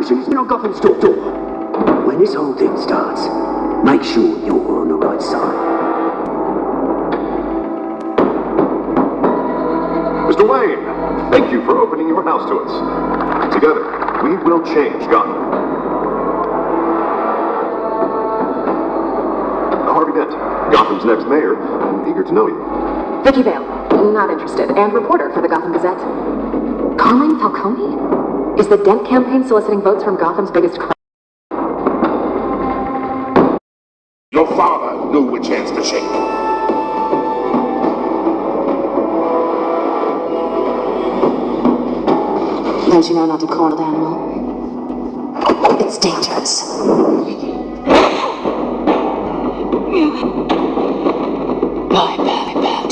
revolution is on Gotham's door. When this whole thing starts, make sure you're on the right side. Mr. Wayne, thank you for opening your house to us. Together, we will change Gotham. Harvey Dent, Gotham's next mayor, I'm eager to know you. Vicky Vale, not interested, and reporter for the Gotham Gazette. Carmine Falcone? Is the Dent campaign soliciting votes from Gotham's biggest crime? Your father knew which hands to shake. Don't you know not to corner the animal? It's dangerous. Bye, Patty Pat.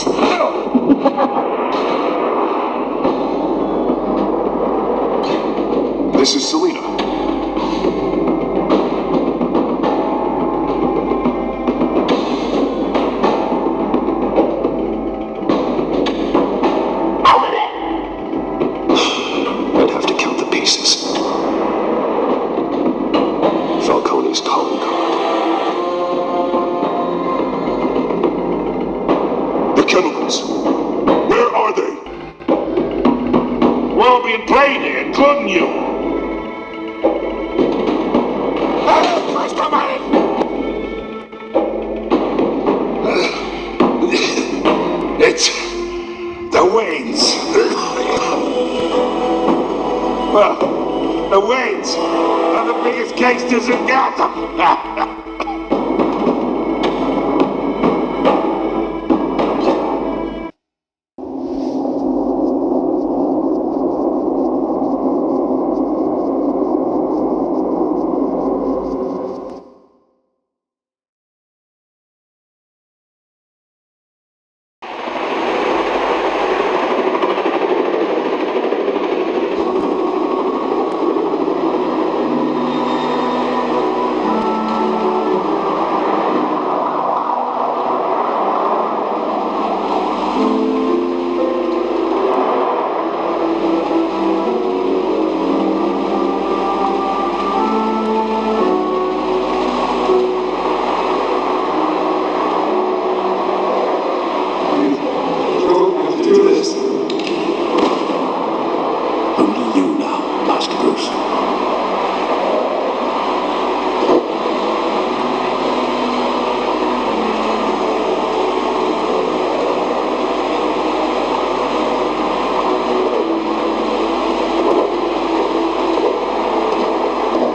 This is Selina. How many? I'd have to count the pieces. Falcone's calling card. The chemicals. Where are they? We're all being played here, including you. It's the Waynes. Well, the Waynes are the biggest gangsters in Gotham.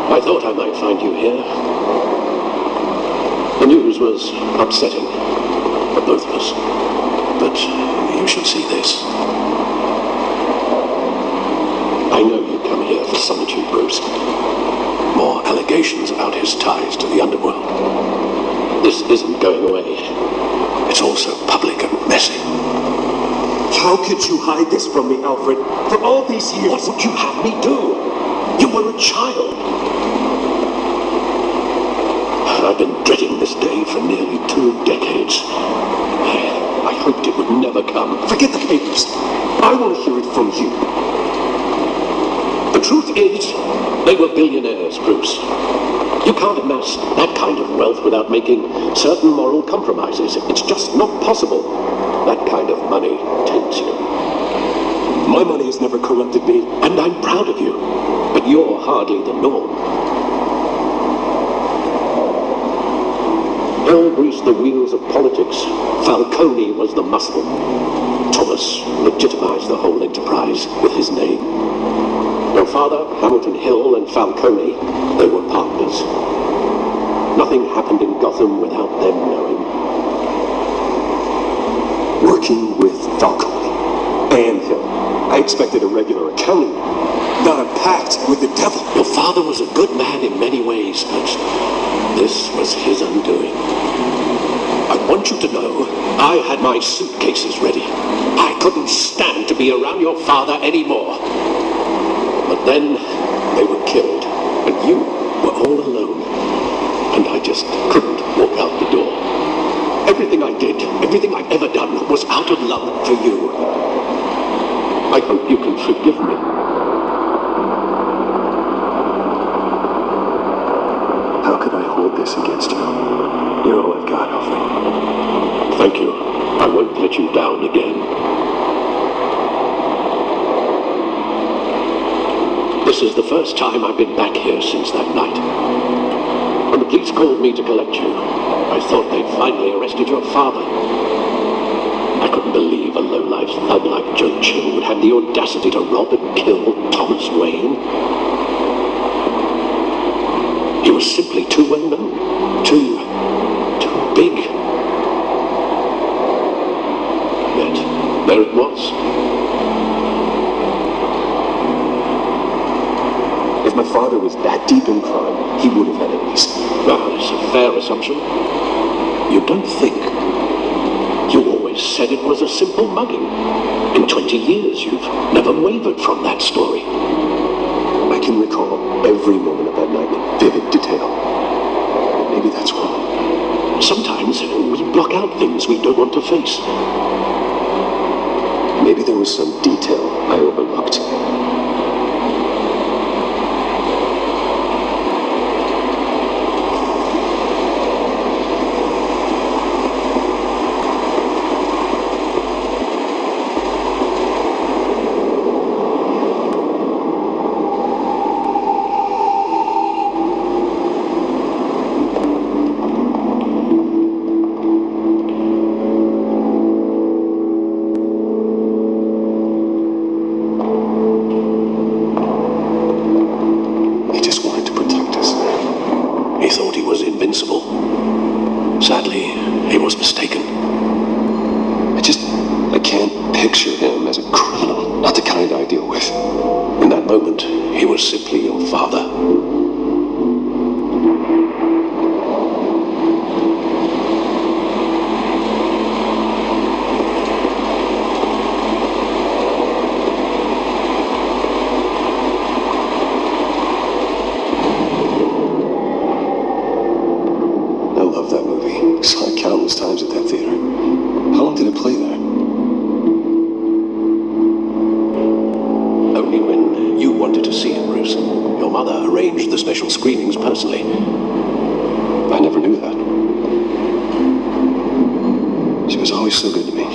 I thought I might find you here. The news was upsetting for both of us. But you should see this. I know you come here for solitude, Bruce. More allegations about his ties to the underworld. This isn't going away. It's also public and messy. How could you hide this from me, Alfred? For all these years... What would you have me do? You were a child. I've been dreading this day for nearly 2 decades. I hoped it would never come. Forget the papers. I want to hear it from you. The truth is, they were billionaires, Bruce. You can't amass that kind of wealth without making certain moral compromises. It's just not possible. That kind of money taints you. My money has never corrupted me. And I'm proud of you. But you're hardly the norm. Hell greased the wheels of politics. Falcone was the muscle. Thomas legitimized the whole enterprise with his name. Your father, Hamilton Hill, and Falcone, they were partners. Nothing happened in Gotham without them knowing. Working with Falcone and Hill. I expected a regular accounting, not a pact with the devil. Your father was a good man in many ways, but this was his undoing. I want you to know, I had my suitcases ready. I couldn't stand to be around your father anymore. But then, they were killed, and you were all alone. And I just couldn't walk out the door. Everything I did, everything I've ever done, was out of love for you. I hope you can forgive me. this against you. You're all I've got, Alfred. Thank you. I won't let you down again. This is the first time I've been back here since that night. When the police called me to collect you, I thought they'd finally arrested your father. I couldn't believe a low-life thug like Joe Chill would have the audacity to rob and kill Thomas Wayne. He was simply too well known, too big. Yet, there it was. If my father was that deep in crime, he would have had enemies. Well, it's a fair assumption. You don't think? You always said it was a simple mugging. In 20 years, you've never wavered from that story. I can recall every moment of that night in vivid detail. Maybe that's wrong. Sometimes we block out things we don't want to face. Maybe there was some detail I overlooked. Sadly, he was mistaken. I can't picture him as a criminal, not the kind I deal with. In that moment, he was simply your father. Saw it countless times at that theater. How long did it play there? Only when you wanted to see it, Bruce. Your mother arranged the special screenings personally. I never knew that. She was always so good to me.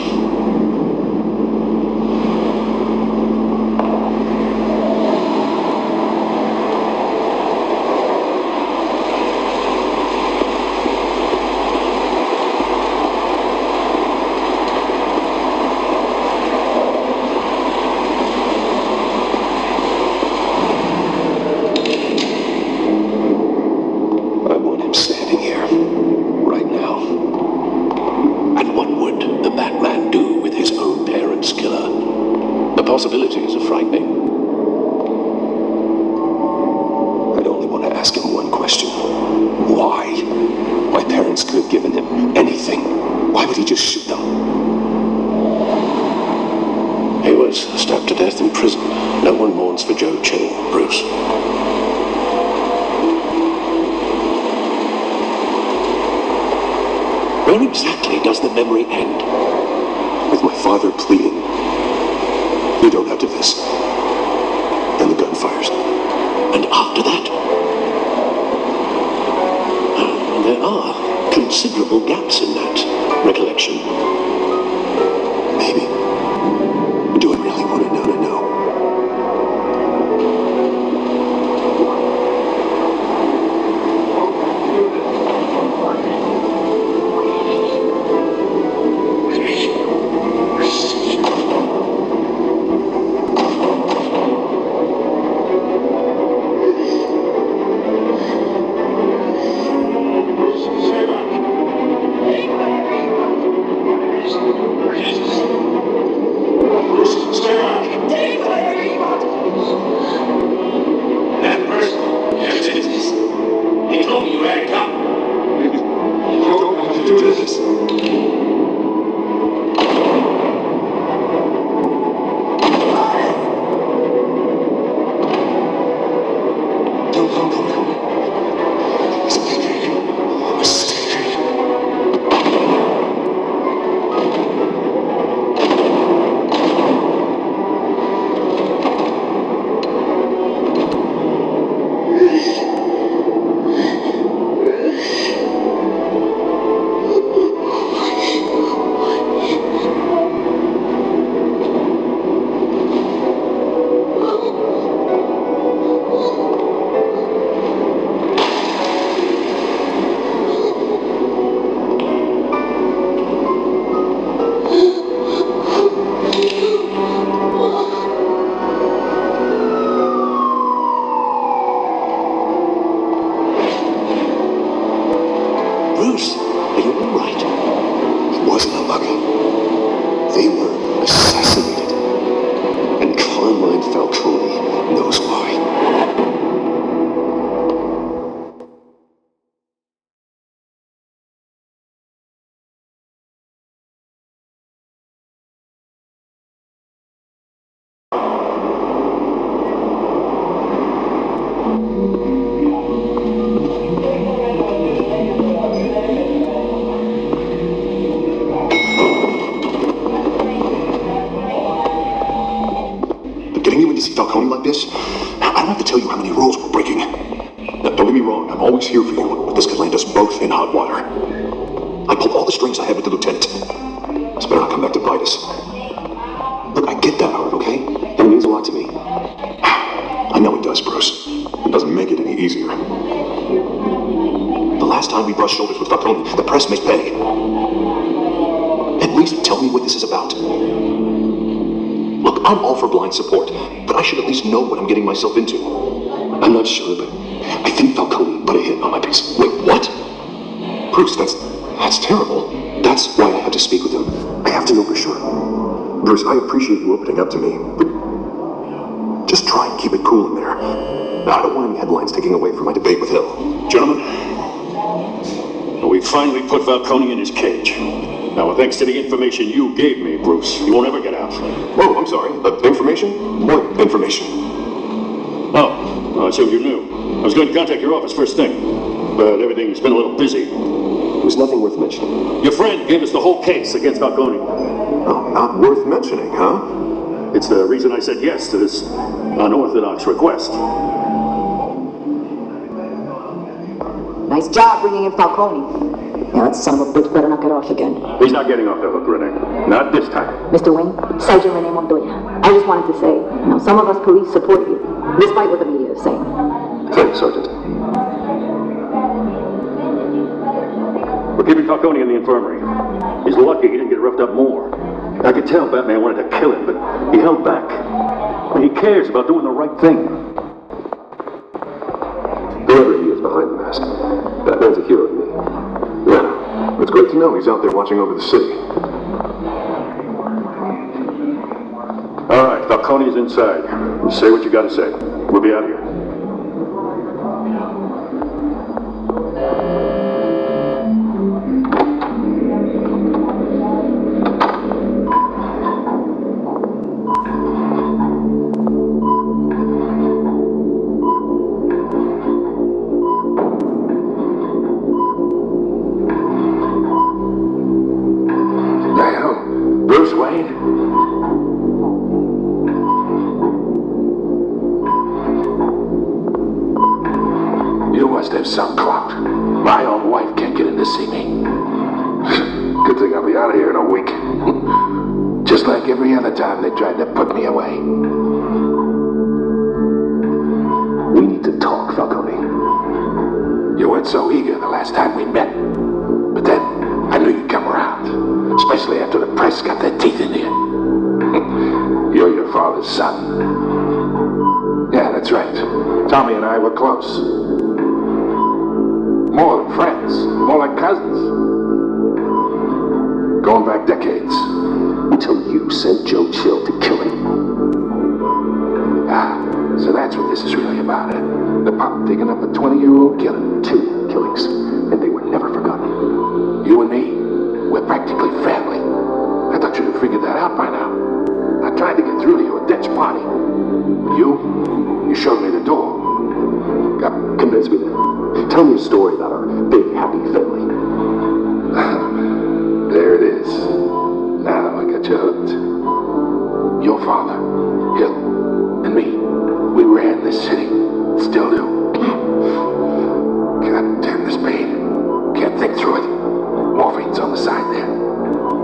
Possibilities are frightening. I'd only want to ask him one question. Why? My parents could have given him anything. Why would he just shoot them? He was stabbed to death in prison. No one mourns for Joe Chill, Bruce. Where exactly does the memory end? With my father pleading. You don't have to this. Then the gun fires. And after that? There are considerable gaps in that recollection. Maybe. Do I really want to know to know? Bruce, are you all right? It wasn't a mugger. They were assassinated. And Carmine Falcone knows why. Getting you in to see Falcone like this, I don't have to tell you how many rules we're breaking. Now, don't get me wrong, I'm always here for you, but this could land us both in hot water. I pulled all the strings I had with the lieutenant. This better not come back to bite us. Look, I get that, Art, okay? It means a lot to me. I know it does, Bruce. It doesn't make it any easier. The last time we brushed shoulders with Falcone, the press may pay. At least tell me what this is about. Look, I'm all for blind support, but I should at least know what I'm getting myself into. I'm not sure, but I think Falcone put a hit on my piece. Wait, what? Bruce, that's terrible. That's why I had to speak with him. I have to know for sure. Bruce, I appreciate you opening up to me, but just try and keep it cool in there. I don't want any headlines taking away from my debate with Hill. Gentlemen, we finally put Falcone in his cage. Now, thanks to the information you gave me, Bruce, he won't ever get out. Whoa, I'm sorry. Information? What information? Oh, I assumed you knew. I was going to contact your office first thing, but everything's been a little busy. It was nothing worth mentioning. Your friend gave us the whole case against Falcone. Oh, not worth mentioning, huh? It's the reason I said yes to this unorthodox request. Nice job bringing in Falcone. Now that son of a bitch better not get off again. He's not getting off the hook, Renee. Not this time. Mr. Wayne, Sergeant Renee Montoya. I just wanted to say, some of us police support you, despite what the media is saying. Thanks, Sergeant. We're keeping Falcone in the infirmary. He's lucky he didn't get roughed up more. I could tell Batman wanted to kill him, but he held back. He cares about doing the right thing. Whoever he is behind the mask, Batman's a hero to me. Yeah, it's great to know he's out there watching over the city. All right, Falcone's inside. You say what you gotta say. We'll be out of here. Bruce Wayne? You must have some clout. My own wife can't get in to see me. Good thing I'll be out of here in a week. Just like every other time they tried to put me away. We need to talk, Falcone. You weren't so eager the last time we met. But then, I knew you'd come around. Especially after the press got their teeth into you. You're your father's son. Yeah, that's right. Tommy and I were close. More than friends. More like cousins. Going back decades. Until you sent Joe Chill to kill him. Ah, so that's what this is really about, huh? The pop digging up a 20-year-old killing. 2 killings, and they were never forgotten. You and me, we're practically family. I thought you'd have figured that out by now. I tried to get through to you at Death's party. You showed me the door. Convince me then. Tell me a story about our big, happy family. There it is. Now I got you hooked. Your father, Hill, and me, we ran this city. Still do. God damn this pain. Can't think through it. Morphine's on the side there.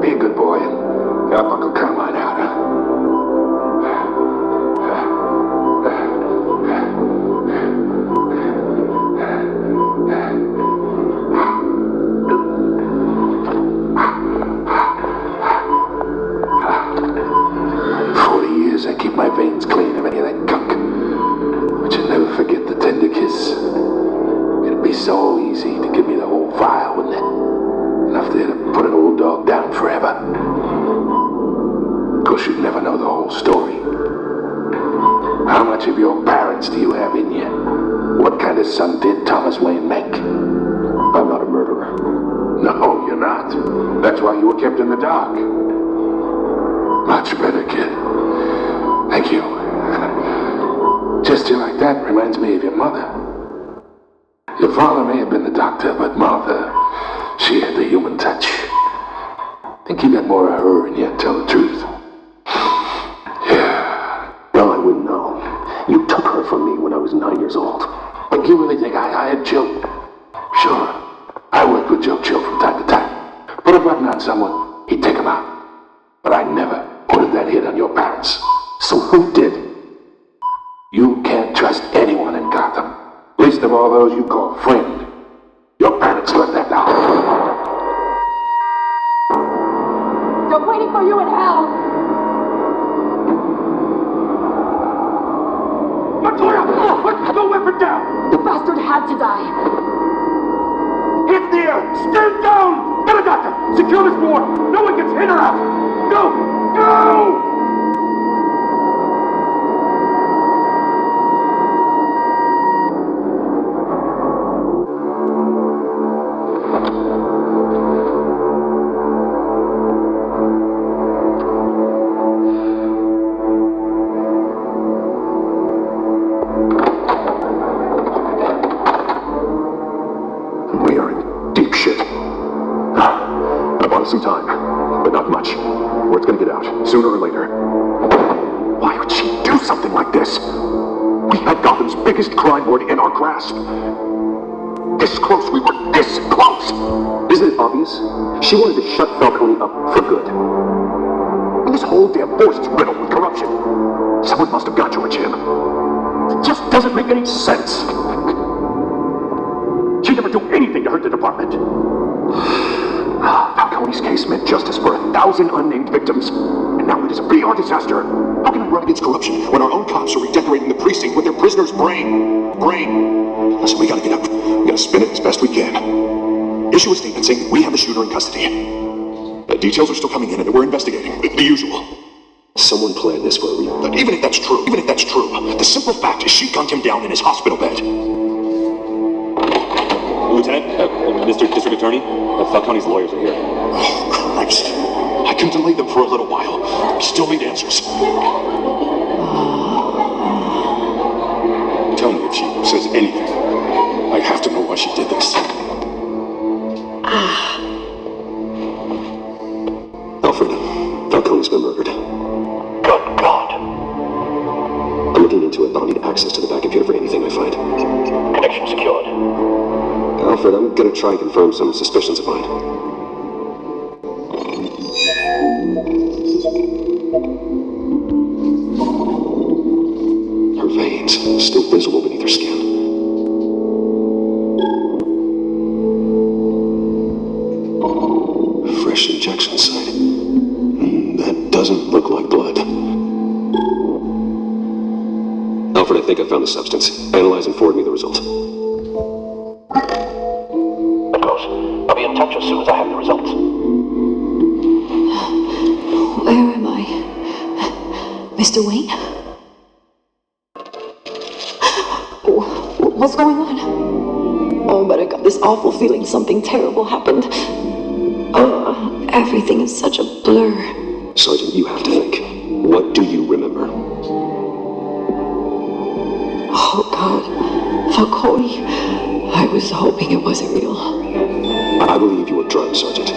Be a good boy and help Uncle Carmine out, huh? 40 years I keep my veins clean of any of that gunk. But you did Thomas Wayne make? I'm not a murderer. No, you're not. That's why you were kept in the dark. Much better, kid. Thank you. Gesture like that reminds me of your mother. Your father may have been the doctor, but Martha, she had the human touch. Think you got more of her in you, tell the truth. Yeah. No, I wouldn't know. You took her from me when I was 9 years old. But you really think I hired Joe? Sure. I worked with Joe Chill from time to time. Put a button on someone, he'd take him out. But I never ordered that hit on your parents. So who did? You can't trust anyone in Gotham. Least of all those you call friend. Your parents learned that now. They're waiting for you in hell! Montoya! Put the weapon down! The bastard had to die. Hit the air! Stand down! Get a doctor! Secure this door! No one gets in or out! Go! Go! We are in deep shit. I bought us some time, but not much. Word's gonna get out, sooner or later. Why would she do something like this? We had Gotham's biggest crime lord in our grasp. This close, we were this close! Isn't it obvious? She wanted to shut Falcone up for good. And this whole damn force is riddled with corruption. Someone must have got to her, Jim. It just doesn't make any sense. She'd never do anything to hurt the department. Falcone's case meant justice for 1,000 unnamed victims. And now it is a PR disaster. How can I run against corruption when our own cops are redecorating the precinct with their prisoner's brain? Listen, we gotta get up. We gotta spin it as best we can. Issue a statement saying that we have the shooter in custody. Details are still coming in and we're investigating. The usual. Someone planned this for a reason. But even if that's true, the simple fact is she gunned him down in his hospital bed. Lieutenant, Mr. District Attorney, Falcone's lawyers are here. Oh, Christ. I can delay them for a little while. We still need answers. Tell me if she says anything. I have to know why she did this. Alfred, Falcone's been murdered. Good God. I'm looking into it, but I'll need access to the back computer for anything I find. Connection secured. Alfred, I'm gonna try and confirm some suspicions of mine. Her veins, still visible beneath her skin. Fresh injection site. That doesn't look like blood. Alfred, I think I found the substance. Analyze and forward me the result. I'll be in touch as soon as I have the results. Where am I? Mr. Wayne? What's going on? Oh, but I got this awful feeling something terrible happened. Everything is such a blur. Sergeant, you have to think. What do you remember? Oh, God. Falcone. I was hoping it wasn't real. I believe you were drugged, Sergeant.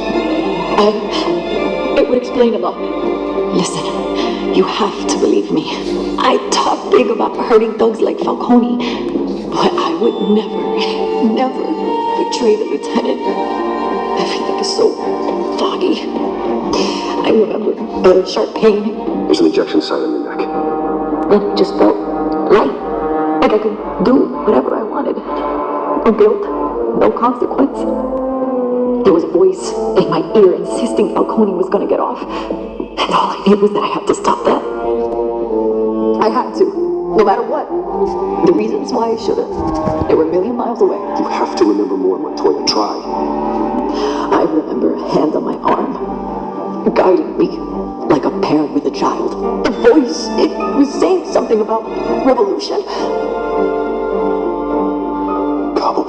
It would explain a lot. Listen, you have to believe me. I talk big about hurting thugs like Falcone, but I would never betray the lieutenant. Everything is so foggy. I remember a sharp pain. There's an injection site on your neck. Then it just felt light. Like I could do whatever I wanted. No guilt, no consequence. There was a voice in my ear insisting Falcone was gonna get off. And all I knew was that I had to stop that. I had to, no matter what. The reasons why I shouldn't, they were a million miles away. You have to remember more, Montoya. Try. I remember a hand on my arm, guiding me like a parent with a child. The voice, it was saying something about revolution.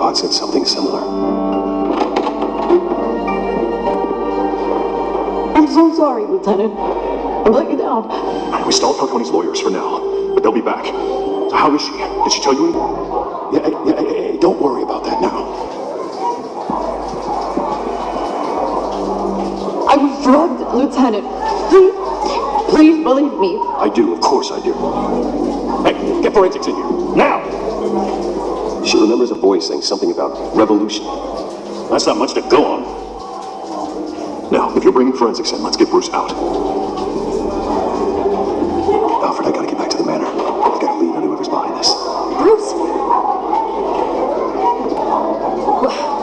Cobblepot said something similar. I'm so sorry, Lieutenant. I let you down. We stalled Falcone's lawyers for now, but they'll be back. So how is she? Did she tell you anything? Yeah, don't worry about that now. I was drugged, Lieutenant. Please believe me. I do, of course I do. Hey, get forensics in here. Now! She remembers a voice saying something about revolution. That's not much to go on. Now, if you're bringing forensics in, let's get Bruce out. Alfred, I gotta get back to the manor. I've gotta lead on whoever's behind this. Bruce!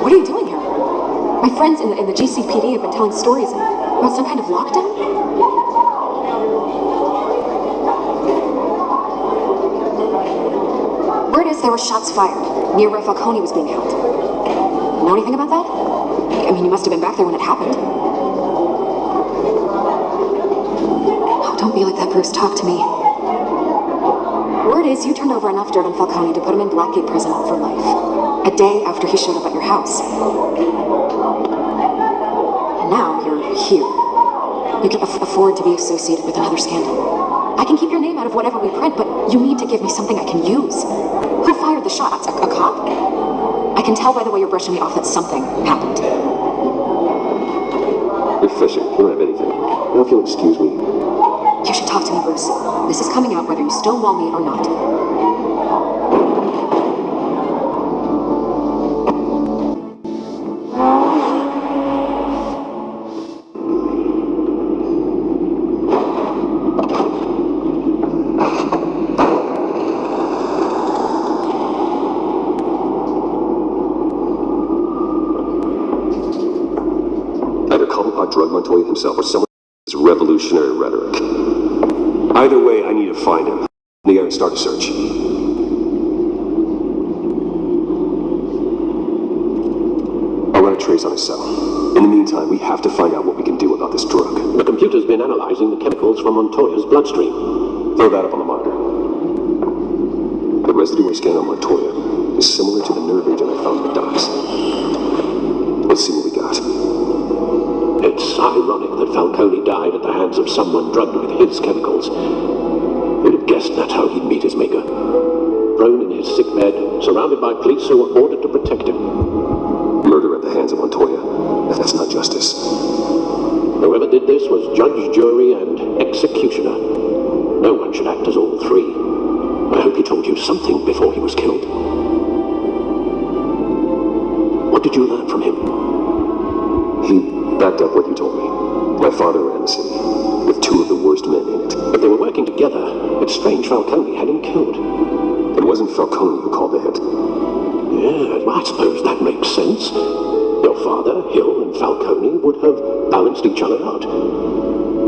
What are you doing here? My friends in the GCPD have been telling stories about some kind of lockdown? Word is there were shots fired near where Falcone was being held. Know anything about that? I mean, you must have been back there when it happened. Oh, don't be like that, Bruce. Talk to me. Word is you turned over enough dirt on Falcone to put him in Blackgate Prison for life. A day after he showed up at your house. And now you're here. You can afford to be associated with another scandal. I can keep your name out of whatever we print, but you need to give me something I can use. Who fired the shots? A cop? I can tell by the way you're brushing me off that something happened. You're fishing. You don't have anything. Now if you'll excuse me. You should talk to me, Bruce. This is coming out whether you stonewall me or not. Drug Montoya himself or someone with revolutionary rhetoric. Either way, I need to find him. In the air and start a search. I'll run a trace on his cell. In the meantime, we have to find out what we can do about this drug. The computer's been analyzing the chemicals from Montoya's bloodstream. Throw that up on the monitor. The residue I scanned on Montoya is similar to the nerve agent I found in the docks. Let's see what we got. It's ironic that Falcone died at the hands of someone drugged with his chemicals. Who'd have guessed that's how he'd meet his maker? Prone in his sickbed, surrounded by police who were ordered to protect him. Murder at the hands of Montoya. That's not justice. Whoever did this was judge, jury, and executioner. No one should act as all three. I hope he told you something before he was killed. What did you learn from him? He backed up what you told me. My father ran the city, with two of the worst men in it. But they were working together. It's strange Falcone had him killed. It wasn't Falcone who called the hit. Yeah, well, I suppose that makes sense. Your father, Hill, and Falcone would have balanced each other out.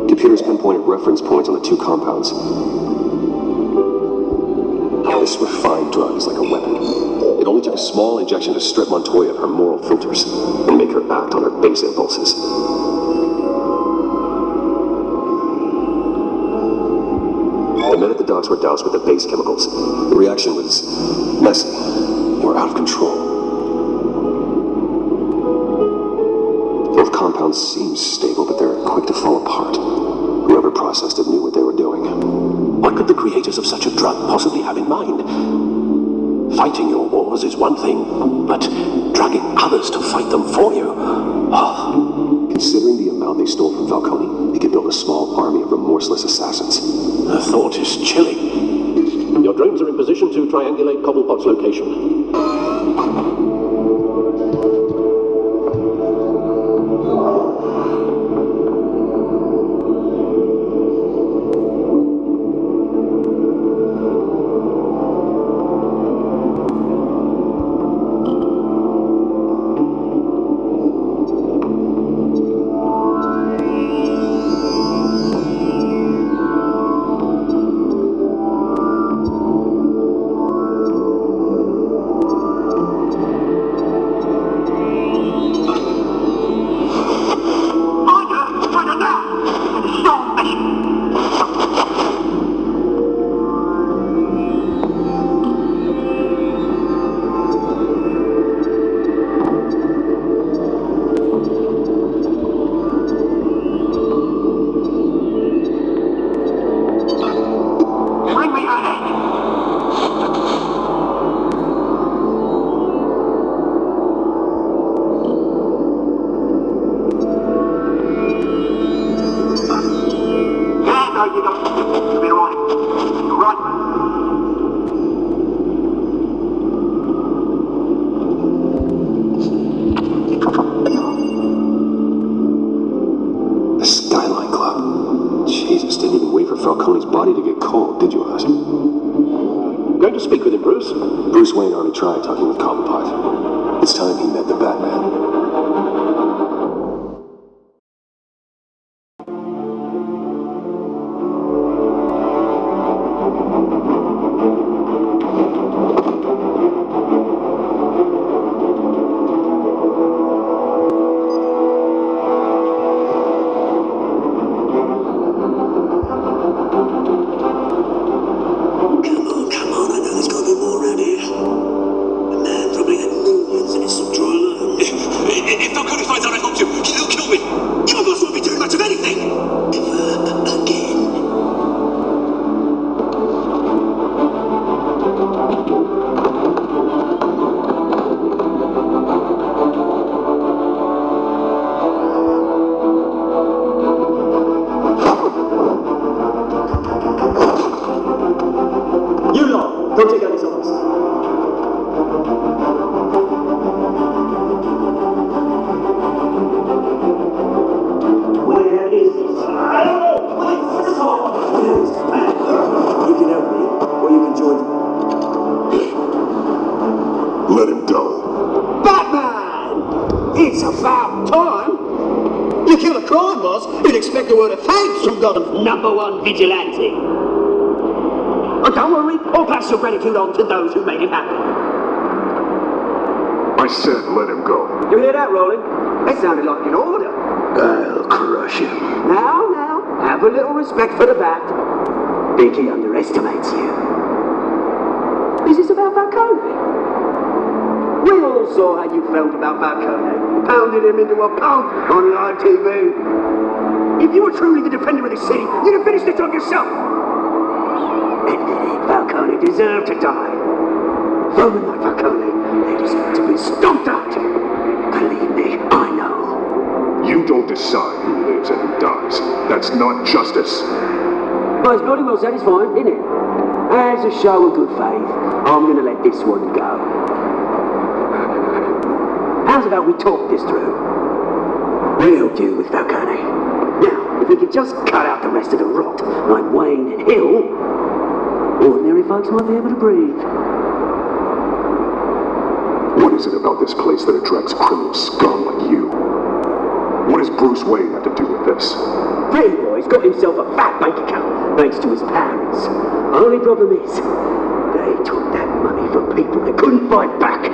Computers pinpointed reference points on the two compounds. This refined drug is like a weapon. It only took a small injection to strip Montoya of her moral filters and make her act on her base impulses. The men at the docks were doused with the base chemicals. The reaction was messy. They were out of control. Both compounds seem stable, but they're quick to fall apart. Whoever processed it knew what they were doing. What could the creators of such a drug possibly have in mind? Fighting your wars is one thing, but drugging others to fight them for you? Oh. Considering the amount they stole from Falcone, they could build a small army of remorseless assassins. The thought is chilling. Your drones are in position to triangulate Cobblepot's location. Bruce Wayne already tried talking with Cobblepot. It's time he met the Batman. #1 vigilante. Oh, don't worry, I'll pass your gratitude on to those who made it happen. I said let him go. You hear that, Roland? That sounded like an order. I'll crush him. Now, have a little respect for the Bat. Think he underestimates you. Is this about Falcone? We all saw how you felt about Falcone, pounding him into a pulp on live TV. If you were truly the defender of the city, you'd have finished the job yourself. And Falcone deserved to die. Roman like Falcone, they deserve to be stomped out. Believe me, I know. You don't decide who lives and who dies. That's not justice. Well, it's bloody well satisfying, isn't it? As a show of good faith, I'm gonna let this one go. How's about we talk this through? We'll deal with Falcone. Now, if we could just cut out the rest of the rot, like Wayne and Hill, ordinary folks might be able to breathe. What is it about this place that attracts criminal scum like you? What does Bruce Wayne have to do with this? Pretty boy's got himself a fat bank account, thanks to his parents. Only problem is, they took that money from people that couldn't fight back.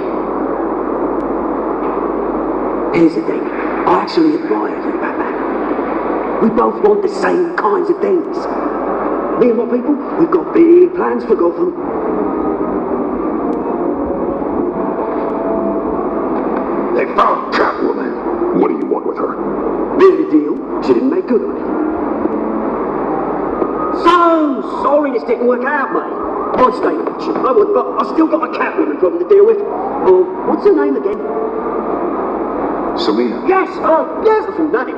Here's the thing, I actually admire you, Batman. We both want the same kinds of things. Me and my people, we've got big plans for Gotham. They found Catwoman. What do you want with her? Really deal, she didn't make good on it. So sorry this didn't work out, mate. I'd stay with you, I would, but I still got a Catwoman problem to deal with. Oh, what's her name again? Selina. Yes, beautiful name.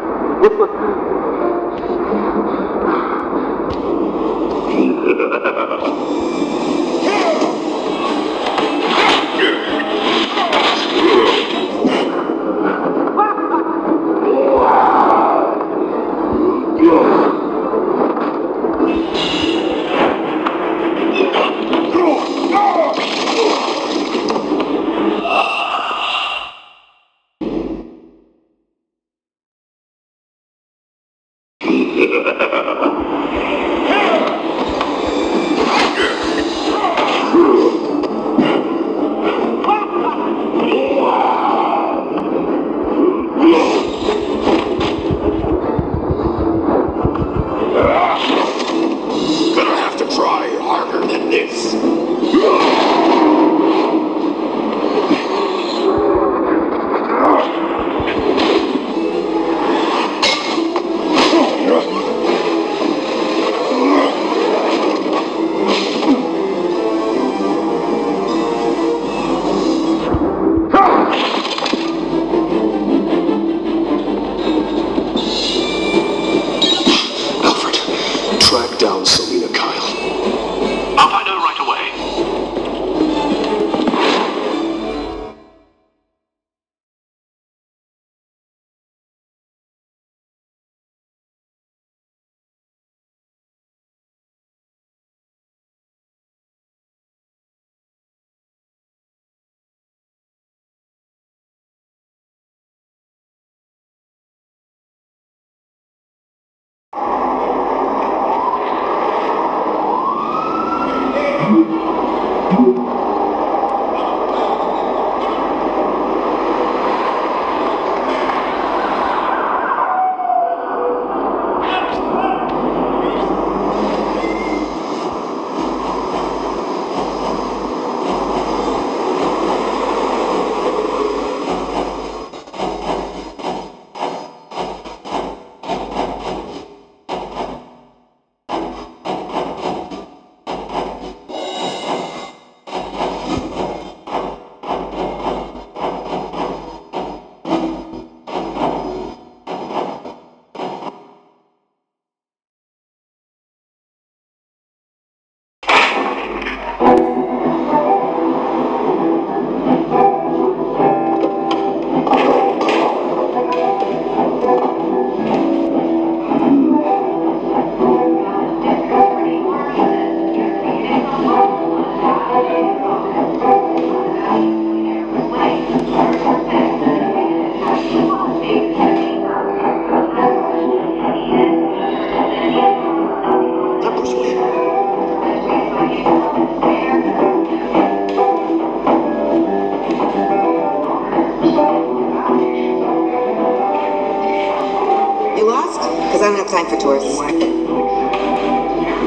I don't have time for tourists.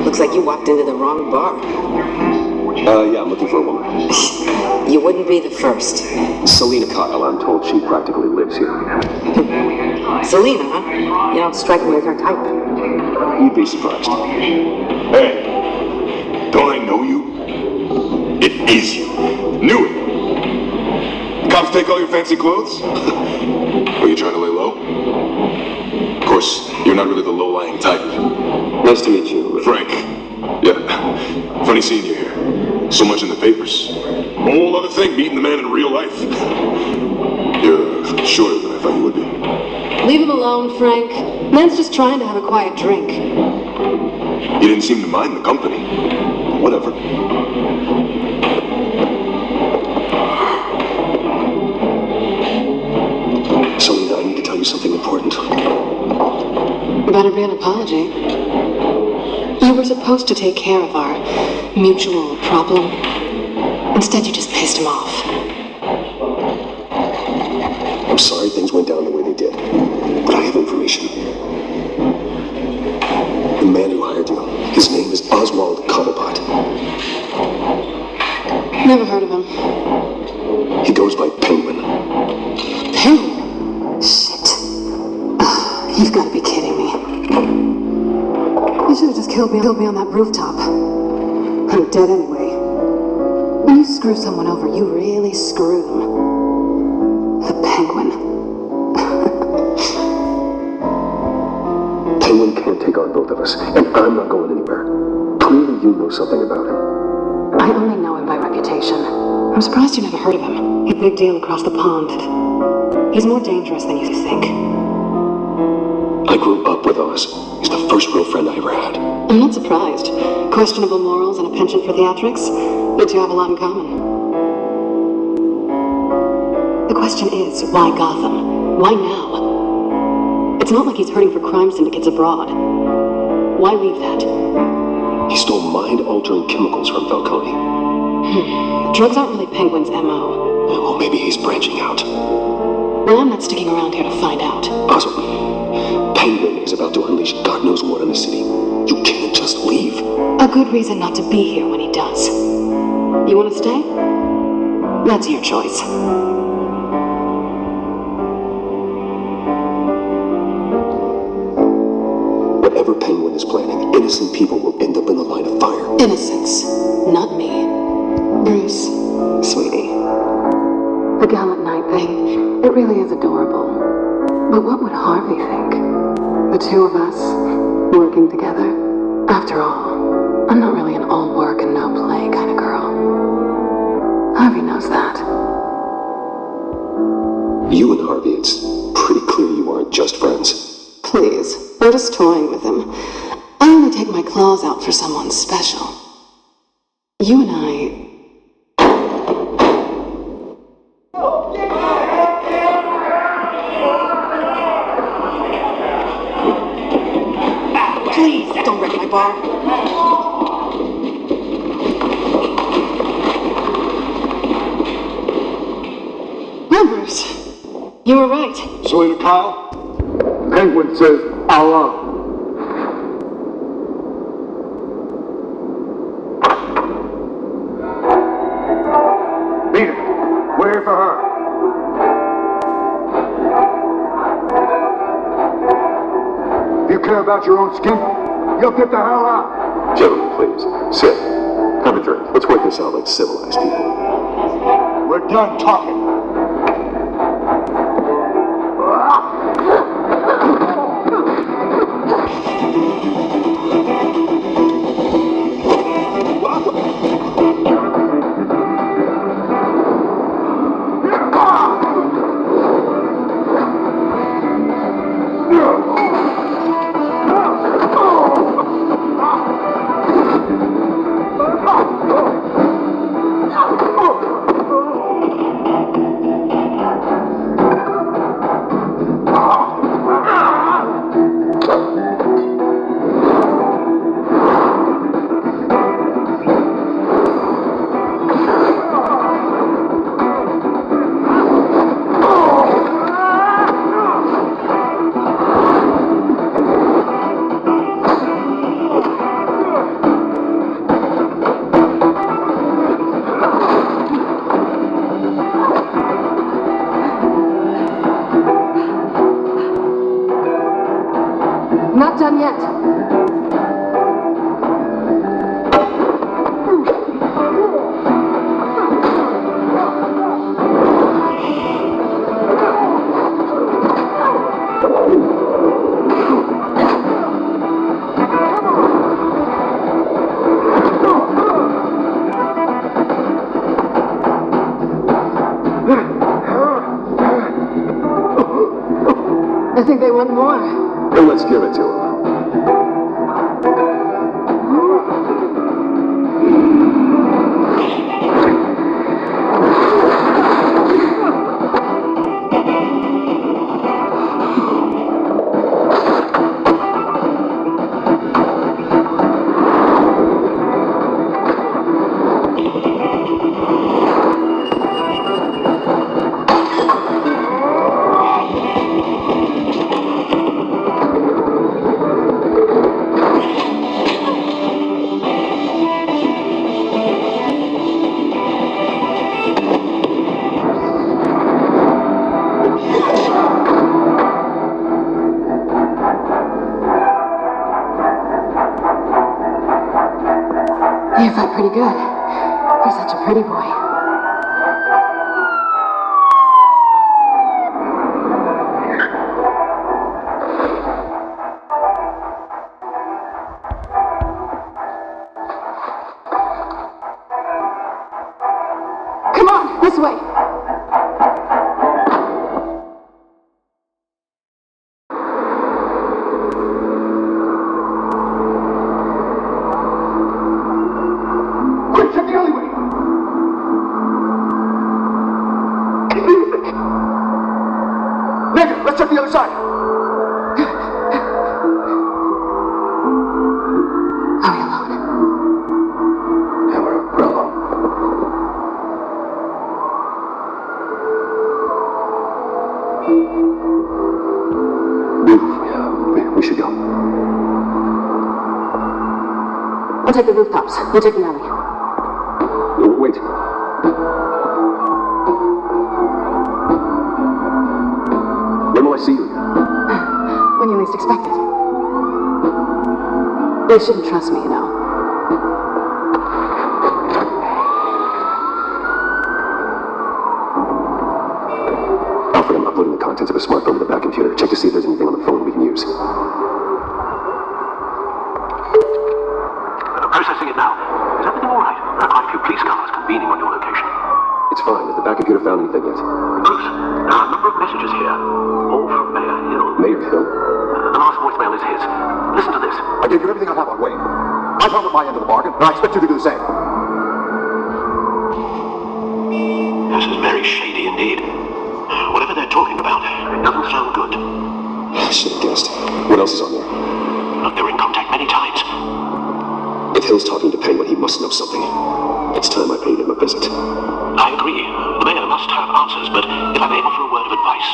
Looks like you walked into the wrong bar. Yeah, I'm looking for a woman. You wouldn't be the first. Selena Kyle, I'm told she practically lives here. Selena, huh? You don't strike me as her type. You'd be surprised. Hey, don't I know you? It is you. Knew it. Cops take all your fancy clothes? Are you trying to lay low? Of course, you're not really the low-lying type. Nice to meet you. Frank. Yeah. Funny seeing you here. So much in the papers. Whole other thing, meeting the man in real life. You're shorter than I thought you would be. Leave him alone, Frank. Man's just trying to have a quiet drink. You didn't seem to mind the company. Whatever. Selena, I need to tell you something important. Better be an apology. You were supposed to take care of our mutual problem. Instead, you just pissed him off. I'm sorry things went down the way they did, but I have information. The man who hired you, his name is Oswald Cobblepot. Never heard of him. He goes by Penguin. Penguin? Shit. You've got to be kidding me. You should have just killed me on that rooftop. I'm dead anyway. When you screw someone over, you really screw them. The Penguin. Penguin can't take on both of us, and I'm not going anywhere. Clearly you know something about him. I only know him by reputation. I'm surprised you never heard of him. He's a big deal across the pond. He's more dangerous than you think. I grew up with Oz. He's the first real friend I ever had. I'm not surprised. Questionable morals and a penchant for theatrics. You two have a lot in common. The question is, why Gotham? Why now? It's not like he's hurting for crime syndicates abroad. Why leave that? He stole mind-altering chemicals from Falcone. Drugs aren't really Penguin's M.O. Well, maybe he's branching out. Well, I'm not sticking around here to find out. Awesome. Penguin is about to unleash God knows what on the city. You can't just leave. A good reason not to be here when he does. You want to stay? That's your choice. Whatever Penguin is planning, innocent people will end up in the line of fire. Innocence, not me. Bruce, sweetie. The gallant night thing, it really is adorable. But what would Harvey think? The two of us, working together. After all, I'm not really an all work and no play kind of girl. Harvey knows that. You and Harvey, it's pretty clear you aren't just friends. Please, we're just toying with him. I only take my claws out for someone special. You and I... Please, don't wreck my bar. Well, Bruce, you were right. Selena Kyle? Penguin says, Allah. Beat it. We're here for her. If you care about your own skin, you'll get the hell out. Gentlemen, please, sit. Have a drink. Let's work this out like civilized people. We're done talking. done yet. I think they want more. Well, let's give it to him. You fought pretty good. You're such a pretty boy. Come on, this way. Quick, check the alleyway! Nigga, let's check the other side! Are we alone? Yeah, we're alone. We should go. I'll take the rooftops. You take the alley. Wait. When will I see you again? When you least expect it. They shouldn't trust me, you know. Alfred, I'm uploading the contents of a smartphone to the back computer. Check to see if there's anything on the phone we can use. Processing it now. Is everything all right? There are quite a few police cars convening on your location. It's fine. Has the back computer found anything yet? Bruce, there are a number of messages here. All from Mayor Hill. Mayor Hill? The last voicemail is his. Listen to this. I gave you everything I have on Wayne. I found at my end of the bargain, and I expect you to do the same. This is very shady indeed. Whatever they're talking about, it doesn't sound good. I should have guessed. What else is on there? Look, they were in contact many times. If Hill's talking to Penguin, he must know something. It's time I paid him a visit. I agree. The mayor must have answers, but if I may offer a word of advice.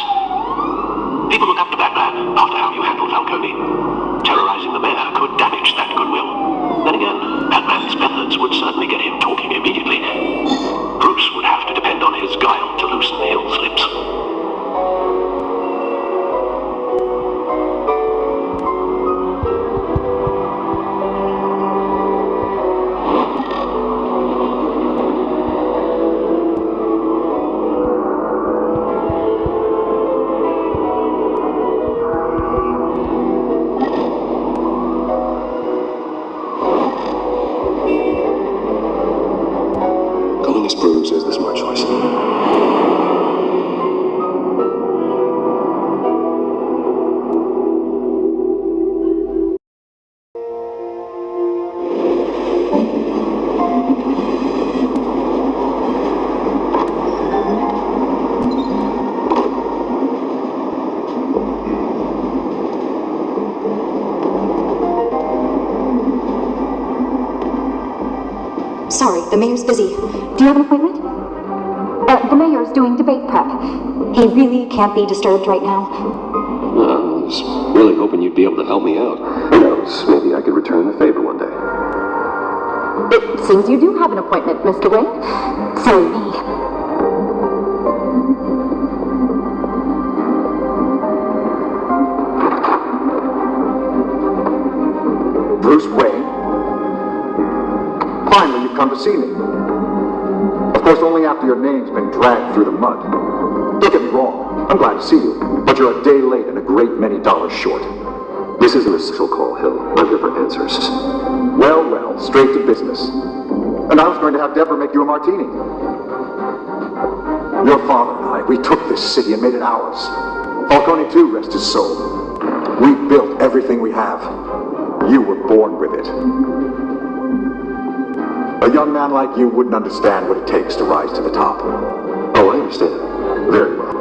People look up to Batman after how you handled Falcone. Terrorizing the mayor could damage that goodwill. Then again, Batman's methods would certainly get him talking immediately. Bruce would have to depend on his guile to loosen Hill's lips. Calling as proves is the smart choice. Sorry, the mayor's busy. Do you have an appointment? The mayor's doing debate prep. He really can't be disturbed right now. I was really hoping you'd be able to help me out. Who knows? Maybe I could return the favor one day. It seems you do have an appointment, Mr. Wayne. Silly me. to see me. Of course, only after your name's been dragged through the mud. Don't get me wrong, I'm glad to see you, but you're a day late and a great many dollars short. This isn't a social call, Hill. I'm here for answers. Well, straight to business. And I was going to have Deborah make you a martini. Your father and I, we took this city and made it ours. Falcone too, rest his soul. We built everything we have. You were born with it. A young man like you wouldn't understand what it takes to rise to the top. Oh, I understand. Very well.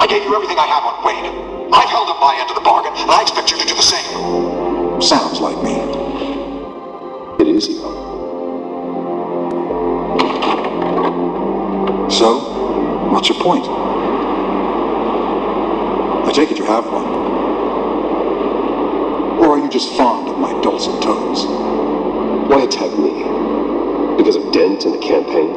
I gave you everything I have on Wade. I've held up my end of the bargain, and I expect you to do the same. Sounds like me. It is you. So, what's your point? I take it you have one. Or are you just fond of my dulcet tones? Why attack me? Because of Dent and the campaign?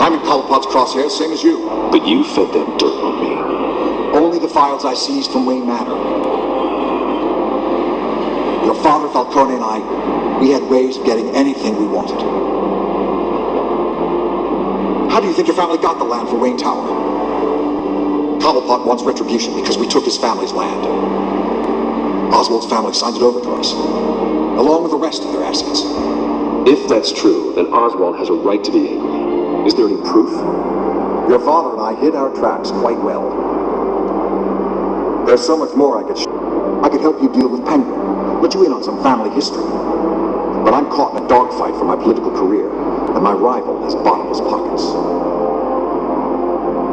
I'm in Cobblepot's crosshairs, same as you. But you fed them dirt on me. Only the files I seized from Wayne Manor. Your father, Falcone, and I, we had ways of getting anything we wanted. How do you think your family got the land for Wayne Tower? Cobblepot wants retribution because we took his family's land. Oswald's family signed it over to us, along with the rest of their assets. If that's true, then Oswald has a right to be angry. Is there any proof? Your father and I hid our tracks quite well. There's so much more I could help you deal with Penguin, let you in on some family history. But I'm caught in a dogfight for my political career, and my rival has bottomless pockets.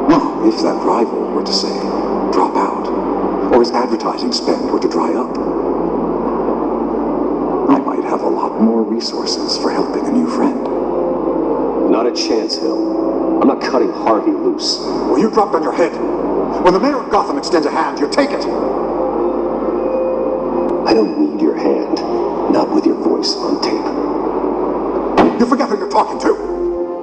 Now, if that rival were to say, drop out, or his advertising spend were to dry up, I might have a lot more resources for helping a new friend. Not a chance, Hill. I'm not cutting Harvey loose. Well, you dropped on your head. When the mayor of Gotham extends a hand, you take it. I don't need your hand. Not with your voice on tape. You forget who you're talking to.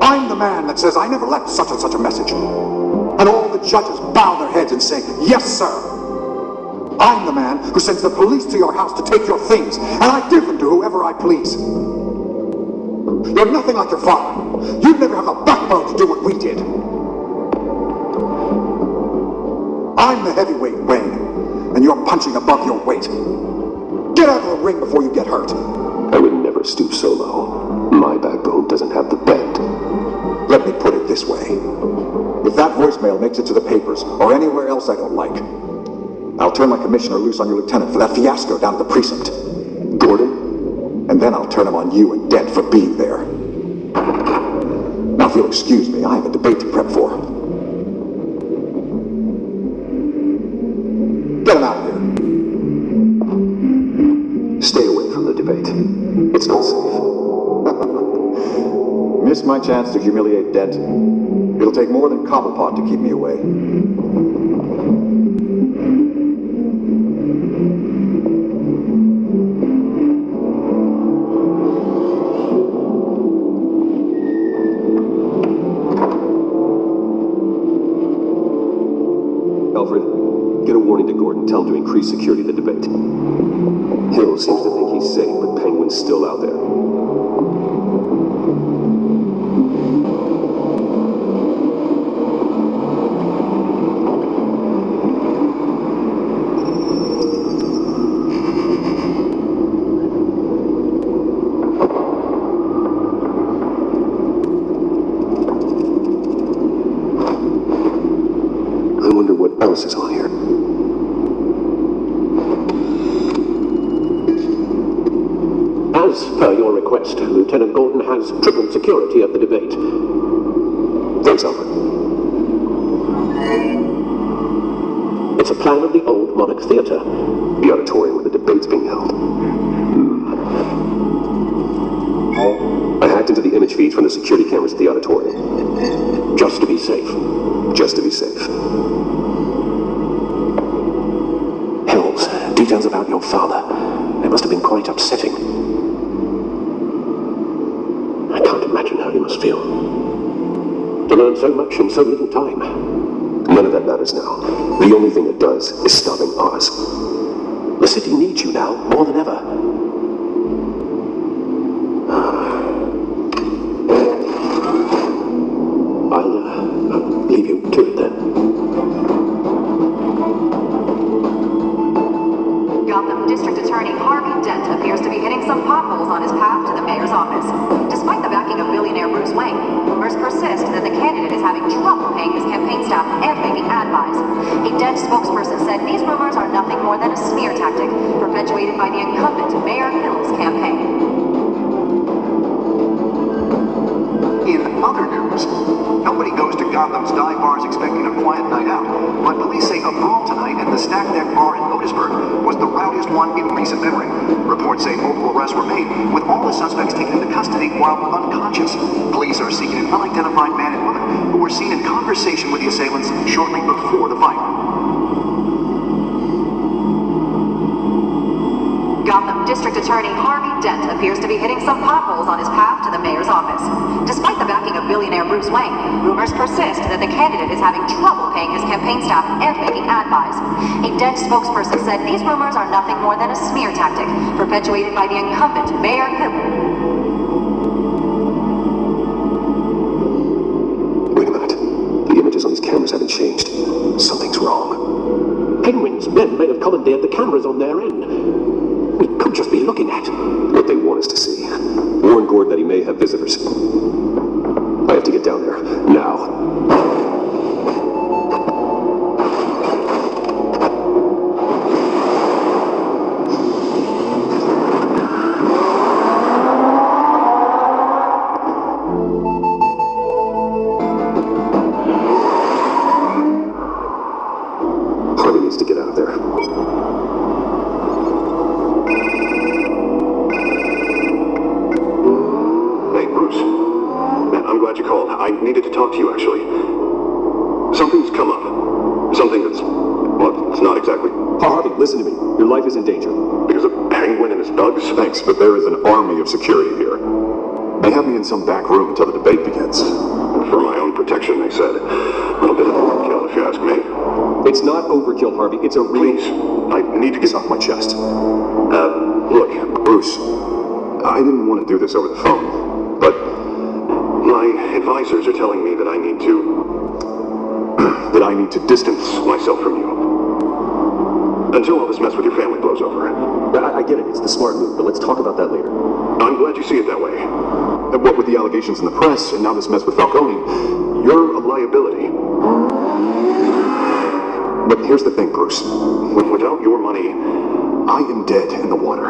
I'm the man that says I never left such and such a message. And all the judges bow their heads and say, yes, sir. I'm the man who sends the police to your house to take your things, and I give them to whoever I please. You're nothing like your father. You'd never have the backbone to do what we did. I'm the heavyweight, Wayne, and you're punching above your weight. Get out of the ring before you get hurt. I would never stoop so low. My backbone doesn't have the bend. Let me put it this way. If that voicemail makes it to the papers, or anywhere else I don't like, I'll turn my commissioner loose on your lieutenant for that fiasco down at the precinct. Gordon? And then I'll turn him on you and Dent for being there. Now, if you'll excuse me, I have a debate to prep for. Get him out of here. Stay away from the debate. It's not safe. Missed my chance to humiliate Dent. It'll take more than Cobblepot to keep me away. Alfred, get a warning to Gordon. Tell him to increase security of the debate. Hill seems to think he's safe, but Penguin's still out there. I wonder what else is on here. As per your request, Lieutenant Gordon has tripled security at the debate. Thanks, Alfred. It's a plan of the old Monarch Theatre. The auditorium where the debate's being held. I hacked into the image feeds from the security cameras at the auditorium. Just to be safe. Just to be safe. Hills, details about your father. They must have been quite upsetting. I can't imagine how he must feel. To learn so much in so little time. None of that matters now. The only thing that does is stopping Oz. The city needs you now, more than ever. I'll leave you to it then. Gotham District Attorney Harvey Dent appears to be hitting some potholes on his path to the mayor's office. Despite the backing of billionaire Bruce Wayne, rumors persist that the candidate is having trouble paying his campaign staff and making ad buys. A Dent spokesperson said these rumors are nothing more than a smear tactic perpetuated by the incumbent Mayor Hill's campaign. In other news, nobody goes to Gotham's dive bars expecting a quiet night out, but police say a brawl tonight at the Stack Deck Bar in Otisburg was the rowdiest one in recent memory. Reports say multiple arrests were made, with all the suspects taken into custody while unconscious. Police are seeking an unidentified man and woman who were seen in conversation with the assailants shortly before the fight. Gotham District Attorney Harvey Dent appears to be hitting some potholes on his path to the mayor's office. Despite the backing of billionaire Bruce Wayne, rumors persist that the candidate is having trouble paying his campaign staff and making ad buys. A Dent spokesperson said these rumors are nothing more than a smear tactic perpetuated by the incumbent Mayor Hill. Wait a minute. The images on these cameras haven't changed. Something's wrong. Penguin's men may have commandeered the cameras on their end. We could just be looking at what they want us to see. Warn Gordon that he may have visitors. I have to get down there. Now. Harvey needs to get out of there. I needed to talk to you, actually. Something's come up. Something that's, well, it's not exactly... Harvey, listen to me. Your life is in danger. Because of Penguin and his thugs? Thanks, but there is an army of security here. They have me in some back room until the debate begins. For my own protection, they said. A little bit of overkill, if you ask me. It's not overkill, Harvey. It's a real... Please, I need to get off my chest. Look, Bruce, I didn't want to do this over the phone, but... my advisors are telling me that I need to... that I need to distance myself from you. Until all this mess with your family blows over. I get it. It's the smart move, but let's talk about that later. I'm glad you see it that way. And what with the allegations in the press, and now this mess with Falcone, you're a liability. But here's the thing, Bruce. Without your money... I am dead in the water.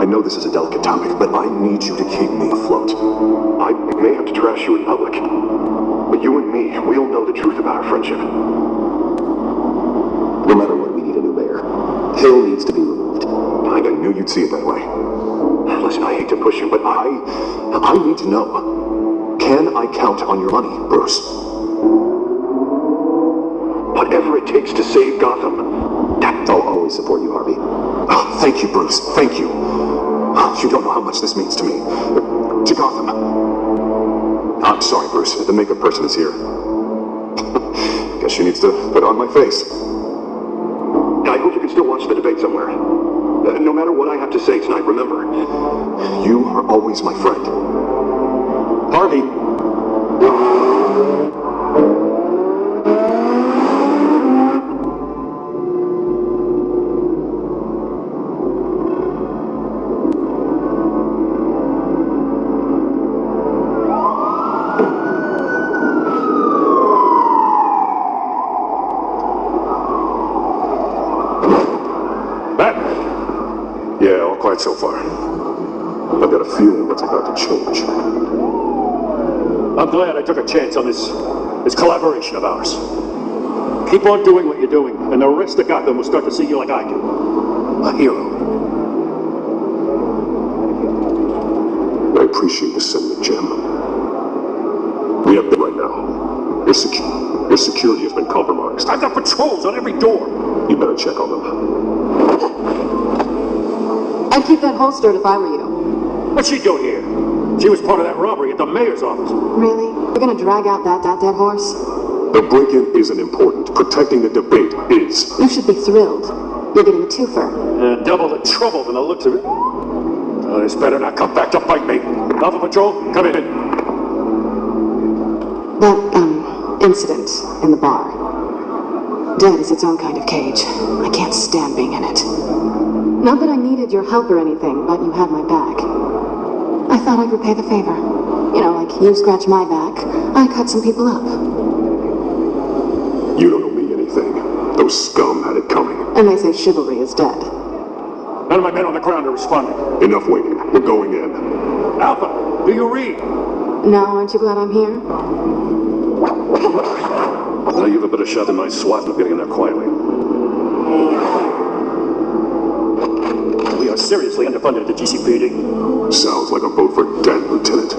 I know this is a delicate topic, but I need you to keep me afloat. I may have to trash you in public, but you and me, we'll know the truth about our friendship. No matter what, we need a new mayor. Hill needs to be removed. I knew you'd see it that way. Listen, I hate to push you, but I need to know. Can I count on your money, Bruce? Whatever it takes to save Gotham. I'll always support you, Harvey. Oh, thank you, Bruce. Thank you. You don't know how much this means to me. To Gotham. I'm sorry, Bruce. The makeup person is here. Guess she needs to put on my face. I hope you can still watch the debate somewhere. No matter what I have to say tonight, remember. You are always my friend. Harvey! So far. I've got a feeling what's about to change. I'm glad I took a chance on this collaboration of ours. Keep on doing what you're doing, and the rest of Gotham will start to see you like I do. A hero. I appreciate the sentiment, Jim. We have been right now. Your security has been compromised. I've got patrols on every door. You better check on them. I'd keep that holstered if I were you. What's she doing here? She was part of that robbery at the mayor's office. Really? You're gonna drag out that dead horse? The break-in isn't important. Protecting the debate is. You should be thrilled. You're getting a twofer. Double the trouble than the looks of it. Oh, this better not come back to bite me. Alpha Patrol, come in. That, incident in the bar. Dead is its own kind of cage. I can't stand being in it. Not that I needed your help or anything, but you had my back. I thought I'd repay the favor. You know, like you scratch my back, I cut some people up. You don't owe me anything. Those scum had it coming. And they say chivalry is dead. None of my men on the ground are responding. Enough waiting. We're going in. Alpha, do you read? Now, aren't you glad I'm here? Now you have a better shot than my SWAT of getting in there quietly. We are seriously underfunded at the GCPD. Sounds like a vote for dead, Lieutenant.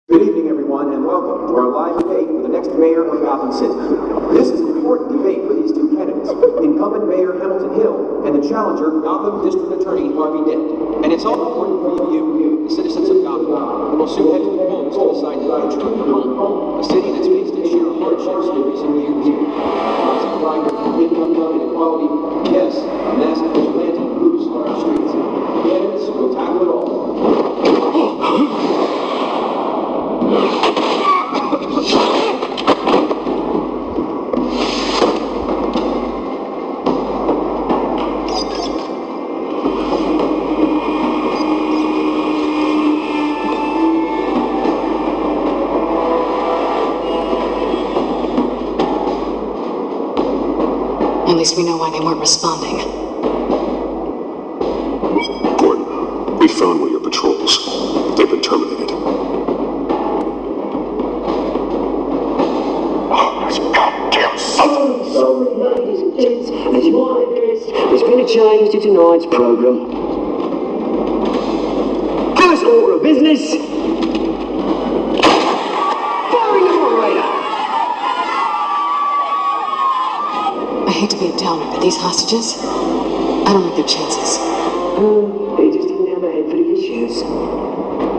Good evening, everyone, and welcome to our live debate for the next mayor of Gotham City. This is an important debate for these two candidates, incumbent Mayor Hamilton Hill and the challenger, Gotham District Attorney Harvey Dent. And it's all important for you, the citizens of Gotham, who will soon head to the polls to decide the future of your home, a city that's faced its share of hardships in recent years. Rising crime, income inequality, yes, a massive vigilante loose on our streets. Candidates will tackle it all. At least we know why they weren't responding. Gordon, we found one of your patrols. They've been terminated. So, ladies and gents, as you might have guessed, there's been a change to tonight's programme. First order of business, firing the moderator. I hate to be a downer, but these hostages, I don't like their chances. They just didn't have a head for the issues.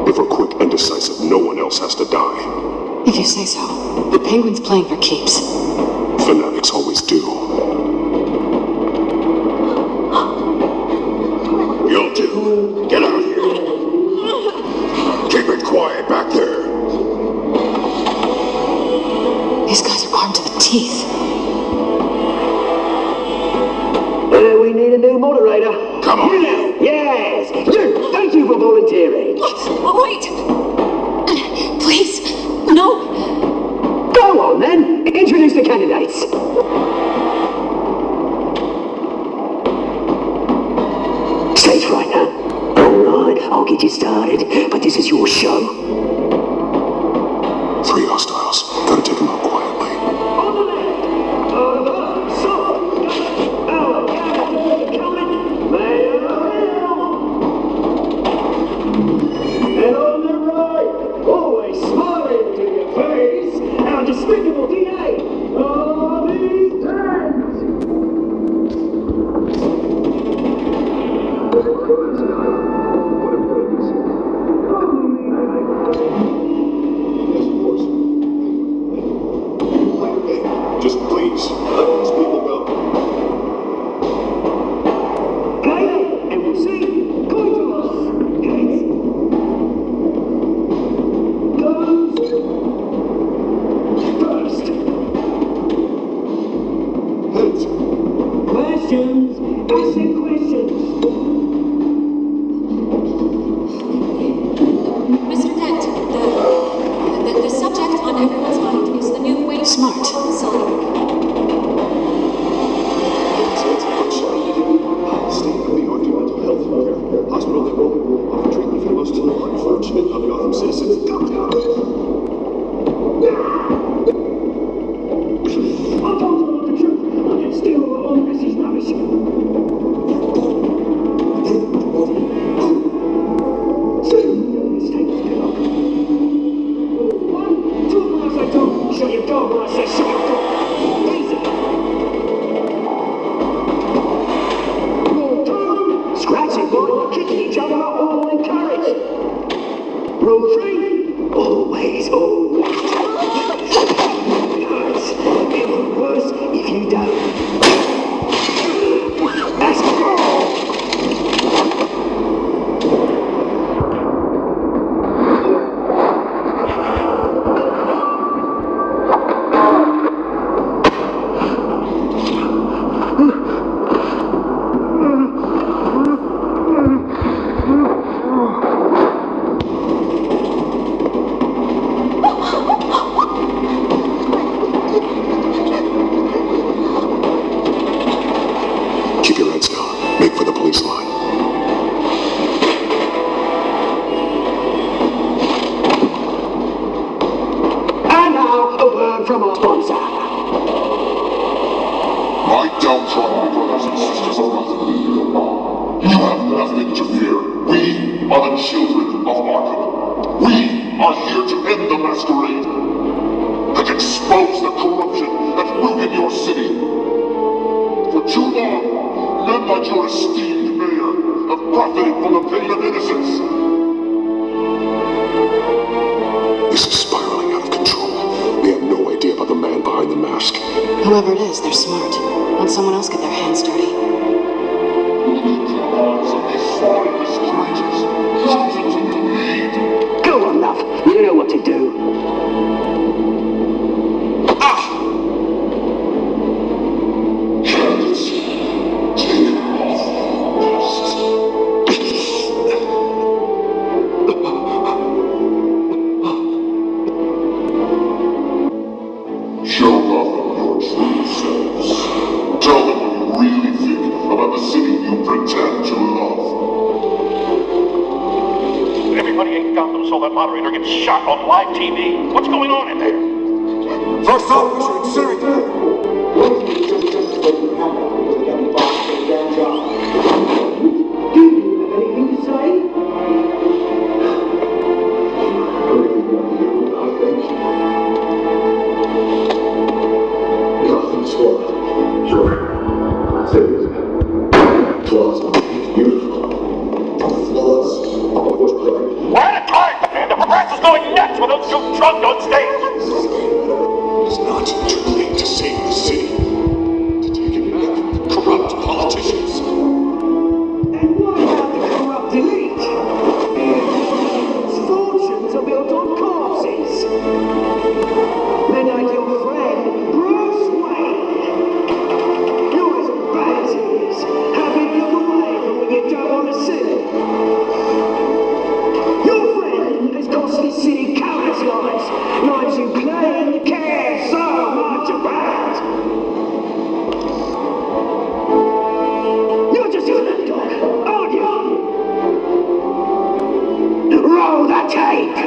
If we're quick and decisive, no one else has to die. If you say so. The Penguin's playing for keeps. Fanatics always do. You two, get out of here. Keep it quiet back there. These guys are armed to the teeth. We need a new moderator. Come on. You now. Yes. You. Thank you for volunteering. Wait! Please, no! Go on then. Introduce the candidates. Stage right now. Alright, I'll get you started, but this is your show. 3 hostiles. Gotta take them out quietly. On the left, so, our candidate coming, Mayor Hill. And on the right, always smiling to your face, our despicable DA, Harvey Dent. Just please, let these people go. Kane, and we'll see. Going to us. Kane. Goes first. Heads. Questions. Asking questions. Mr. Dent, the subject on everyone's mind is the new wage Smart. facility. State of the art mental health care. Hospital that will offer treatment for the most unfortunate of Gotham citizens. I'm going to want the truth. I can still on Mrs. Rubbish. Let's go! Keep your heads down. Make for the police line. And now, a word from our sponsor. My downtrodden brothers and sisters of Gotham, you have nothing to fear. We are the children of Arkham. We are here to end the masquerade and expose the corruption that ruined your city. For too long, men like your esteemed mayor have profited from the pain of innocence. This is spiraling out of control. They have no idea about the man behind the mask. Whoever it is, they're smart. Won't someone else get their hands dirty? Go on, love. You know what to do. Show Gotham your true selves. Tell them what you really think about the city you pretend to love. Everybody in Gotham saw that moderator get shot on live TV. What's going on in there? First officer, incinerate her. Anything to say? Gotham Squad. Sure. That's it, isn't it? Flaws. Beautiful. Flaws. We're at a time, and the press is going nuts with those two drunk on stage. It's not too late to save the city. To take it back from the corrupt politicians. And what about the corrupt elite? Fortunes are built on corpses. Men like your friend, Bruce Wayne. You're as bad as he is. Happy to look away from what you don't want to see. Your friend has cost this city countless lives. Lives you claim care so much about. You're just a lapdog, aren't you? Roll the tape!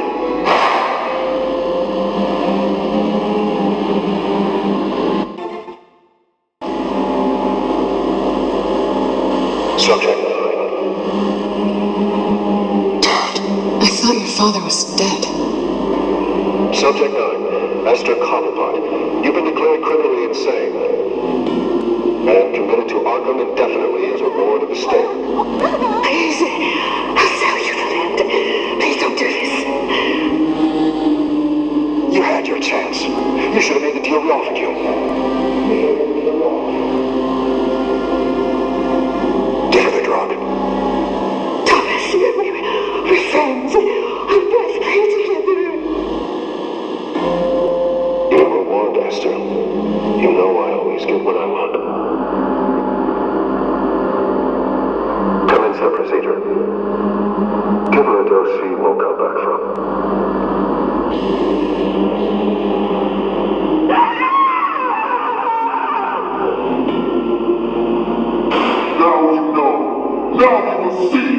Subject 9. I thought your father was dead. Subject 9. Esther Cobblepot. You've been declared criminally insane. And committed to Arkham indefinitely as a ward of the state. Please, I'll sell you the land. Please don't do this. You had your chance. You should have made the deal we offered you. Give her the drug. Thomas, we're friends. Our best play together. You were warned, Esther. You know I always get what I want. Commence the procedure. Give her a dose she won't come back from. Now you know. Now you will see.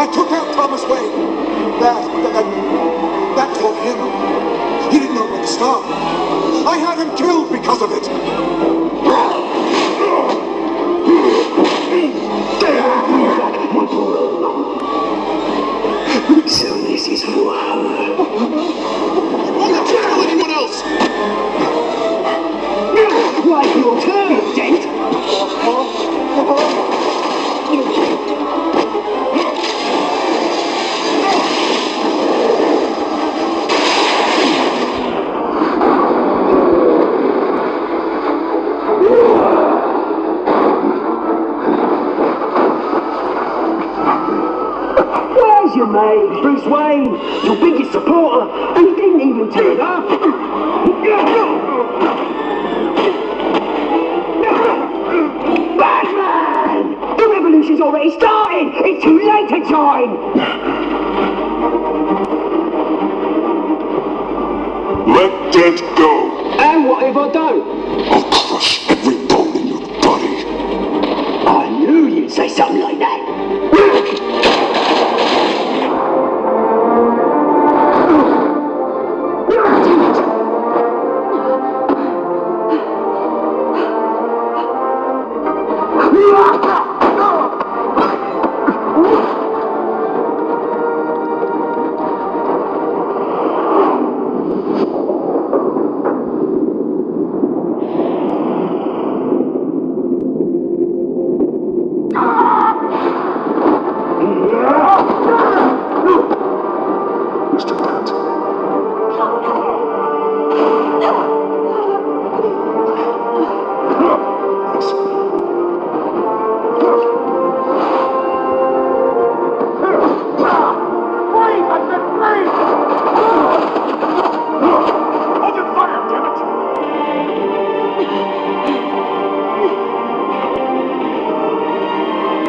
I took out Thomas Wayne. That for him. He didn't know when to stop. I had him killed because of it. So this is war. Why not kill anyone else? Why your turn, Dent? Where's your mate, Bruce Wayne? Your biggest supporter, and he didn't even turn up. Batman! The revolution's already started! It's too late to join! Let Dent go. And what if I don't? I'll crush every bone in your body. I knew you'd say something like that. Mr. Dent. Hold your fire, damn it!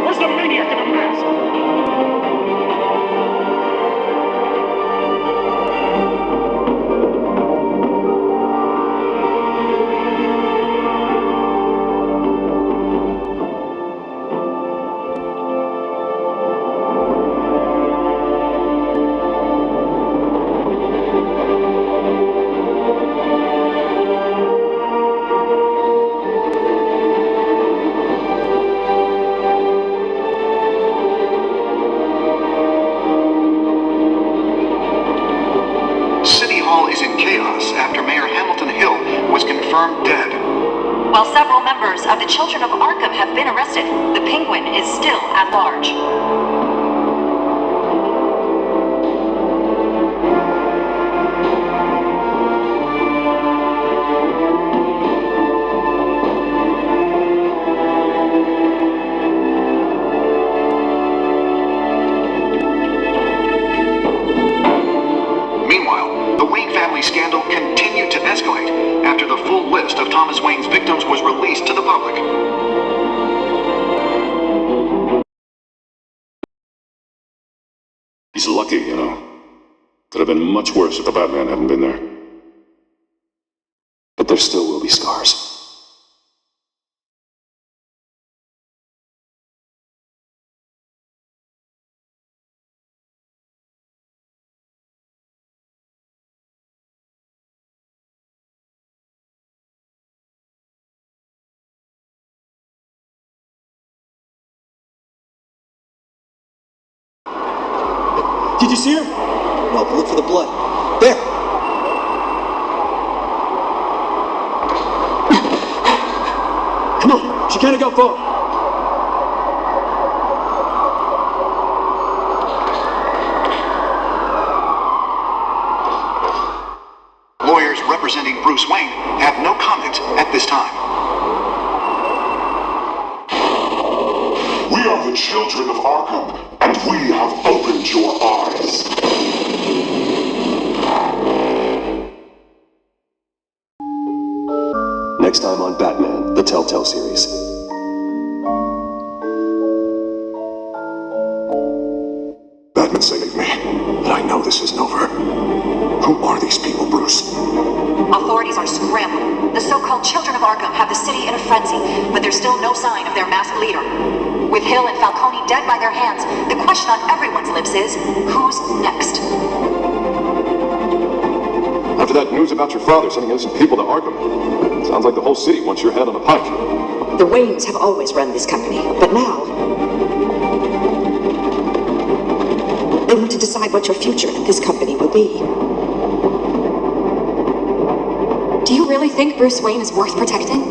Where's the maniac in the mask? City Hall is in chaos after Mayor Hamilton Hill was confirmed dead. While several members of the Children of Arkham have been arrested, the Penguin is still at large. Meanwhile, the Wayne family scandal continued to escalate after the full list of Thomas Wayne's victims was released to the public. He's lucky, you know. Could have been much worse if the Batman hadn't been there. But there still will be scars. Did you see her? No, but look for the blood. There! Come on, she can't go far. Lawyers representing Bruce Wayne have no comment at this time. We are the children of Arkham, and we have opened your eyes. Next time on Batman, the Telltale Series. Batman saved me, but I know this isn't over. Who are these people, Bruce? Authorities are scrambling. The so-called Children of Arkham have the city in a frenzy, but there's still no sign of their masked leader. With Hill and Falcone dead by their hands, the question on everyone's lips is, who's next? After that news about your father sending innocent people to Arkham, sounds like the whole city wants your head on a pike. The Waynes have always run this company, but now they want to decide what your future at this company will be. Do you really think Bruce Wayne is worth protecting?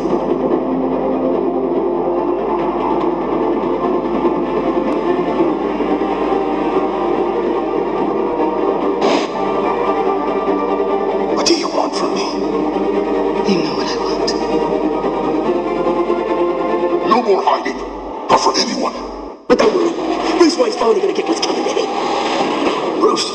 What do you want from me? You know what I want. No more hiding. Not for anyone. But don't worry. Bruce Wayne's finally gonna get what's coming to him. Bruce!